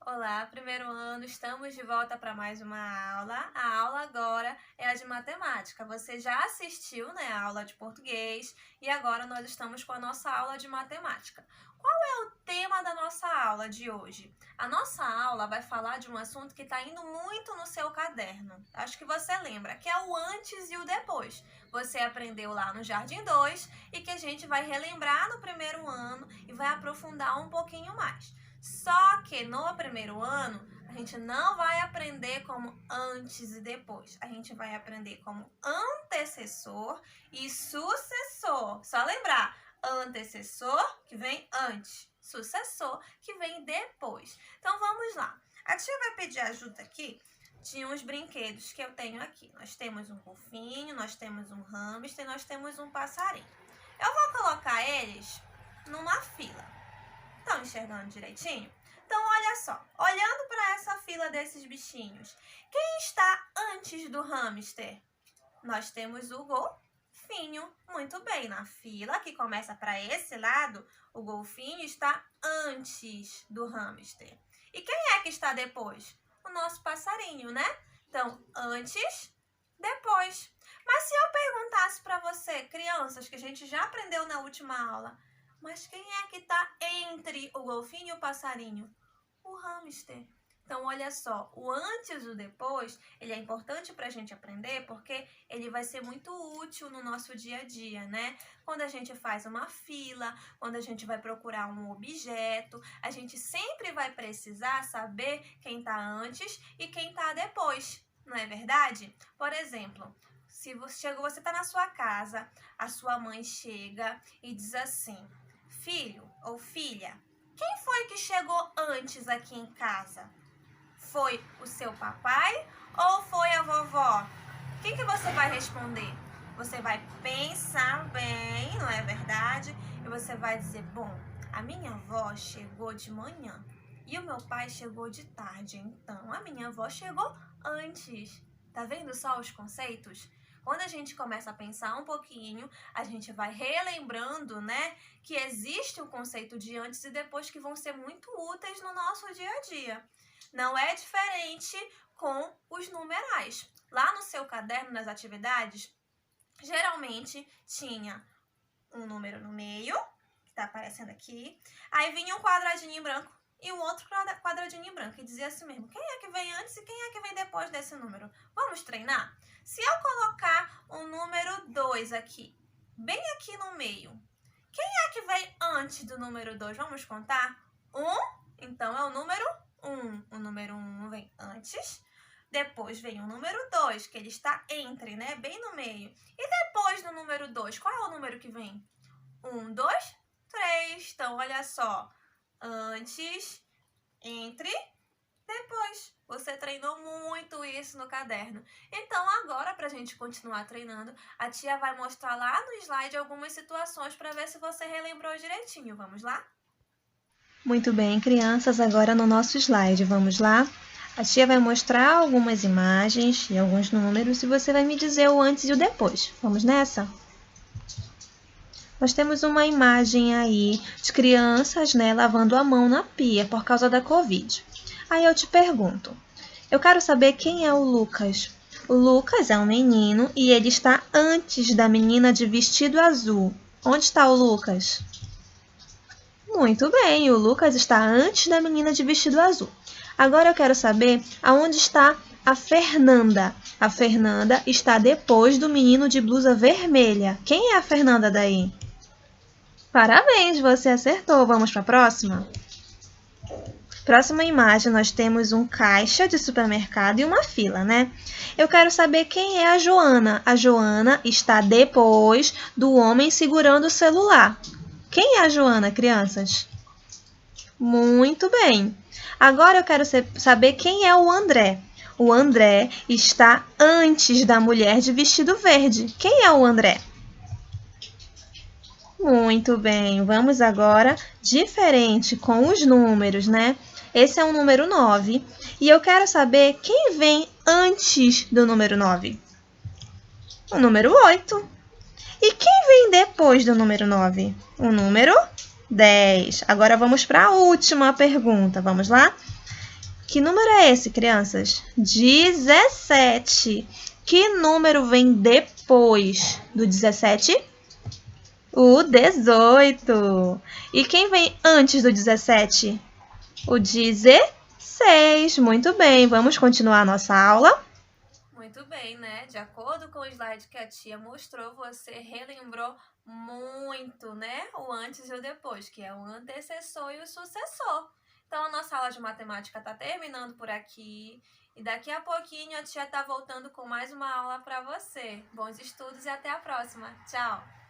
Olá, primeiro ano, estamos de volta para mais uma aula. A aula agora é a de matemática. Você já assistiu, né, a aula de português e agora nós estamos com a nossa aula de matemática. Qual é o tema da nossa aula de hoje? A nossa aula vai falar de um assunto que está indo muito no seu caderno. Acho que você lembra, que é o antes e o depois. Você aprendeu lá no Jardim 2 e que a gente vai relembrar no primeiro ano e vai aprofundar um pouquinho mais. Só que no primeiro ano, a gente não vai aprender como antes e depois. A gente vai aprender como antecessor e sucessor. Só lembrar, antecessor que vem antes, sucessor que vem depois. Então vamos lá. A tia vai pedir ajuda aqui de uns brinquedos que eu tenho aqui. Nós temos um golfinho, nós temos um hamster, nós temos um passarinho. Eu vou colocar eles numa fila. Estão enxergando direitinho? Então, olha só. Olhando para essa fila desses bichinhos, quem está antes do hamster? Nós temos o golfinho. Muito bem, na fila que começa para esse lado, o golfinho está antes do hamster. E quem é que está depois? O nosso passarinho, né? Então, antes, depois. Mas se eu perguntasse para você, crianças, que a gente já aprendeu na última aula, mas quem é que está entre o golfinho e o passarinho? O hamster. Então, olha só, o antes e o depois, ele é importante para a gente aprender porque ele vai ser muito útil no nosso dia a dia, né? Quando a gente faz uma fila, quando a gente vai procurar um objeto, a gente sempre vai precisar saber quem está antes e quem está depois, não é verdade? Por exemplo, se você está na sua casa, a sua mãe chega e diz assim: filho ou filha, quem foi que chegou antes aqui em casa? Foi o seu papai ou foi a vovó? O que você vai responder? Você vai pensar bem, não é verdade? E você vai dizer, bom, a minha avó chegou de manhã e o meu pai chegou de tarde, então a minha avó chegou antes. Tá vendo só os conceitos? Quando a gente começa a pensar um pouquinho, a gente vai relembrando, né, que existe o conceito de antes e depois que vão ser muito úteis no nosso dia a dia. Não é diferente com os numerais. Lá no seu caderno, nas atividades, geralmente tinha um número no meio, que está aparecendo aqui, aí vinha um quadradinho em branco e um outro quadradinho em branco, e dizia assim mesmo, quem é que vem antes e quem é que vem depois desse número? Vamos treinar? Se eu colocar o número 2 aqui, bem aqui no meio, quem é que vem antes do número 2? Vamos contar? 1, então é o número 1. O número 1 vem antes, depois vem o número 2, que ele está entre, né? Bem no meio. E depois do número 2, qual é o número que vem? 1, 2, 3. Então, olha só. Antes, entre, depois. Você treinou muito isso no caderno. Então, agora, para a gente continuar treinando, a tia vai mostrar lá no slide algumas situações para ver se você relembrou direitinho. Vamos lá? Muito bem, crianças, agora no nosso slide, vamos lá? A tia vai mostrar algumas imagens e alguns números e você vai me dizer o antes e o depois. Vamos nessa? Nós temos uma imagem aí de crianças, né, lavando a mão na pia por causa da Covid. Aí eu te pergunto, eu quero saber quem é o Lucas. O Lucas é um menino e ele está antes da menina de vestido azul. Onde está o Lucas? Muito bem, o Lucas está antes da menina de vestido azul. Agora eu quero saber aonde está a Fernanda. A Fernanda está depois do menino de blusa vermelha. Quem é a Fernanda daí? Parabéns, você acertou. Vamos para a próxima? Próxima imagem, nós temos um caixa de supermercado e uma fila, né? Eu quero saber quem é a Joana. A Joana está depois do homem segurando o celular. Quem é a Joana, crianças? Muito bem. Agora eu quero saber quem é o André. O André está antes da mulher de vestido verde. Quem é o André? Muito bem. Vamos agora diferente com os números, né? Esse é o número 9. E eu quero saber quem vem antes do número 9. O número 8. E quem vem depois do número 9? O número 10. Agora vamos para a última pergunta. Vamos lá? Que número é esse, crianças? 17. Que número vem depois do 17? O 18. E quem vem antes do 17? O 16. Muito bem, vamos continuar a nossa aula? Muito bem, né? De acordo com o slide que a tia mostrou, você relembrou muito, né? O antes e o depois, que é o antecessor e o sucessor. Então, a nossa aula de matemática está terminando por aqui. E daqui a pouquinho a tia está voltando com mais uma aula para você. Bons estudos e até a próxima. Tchau!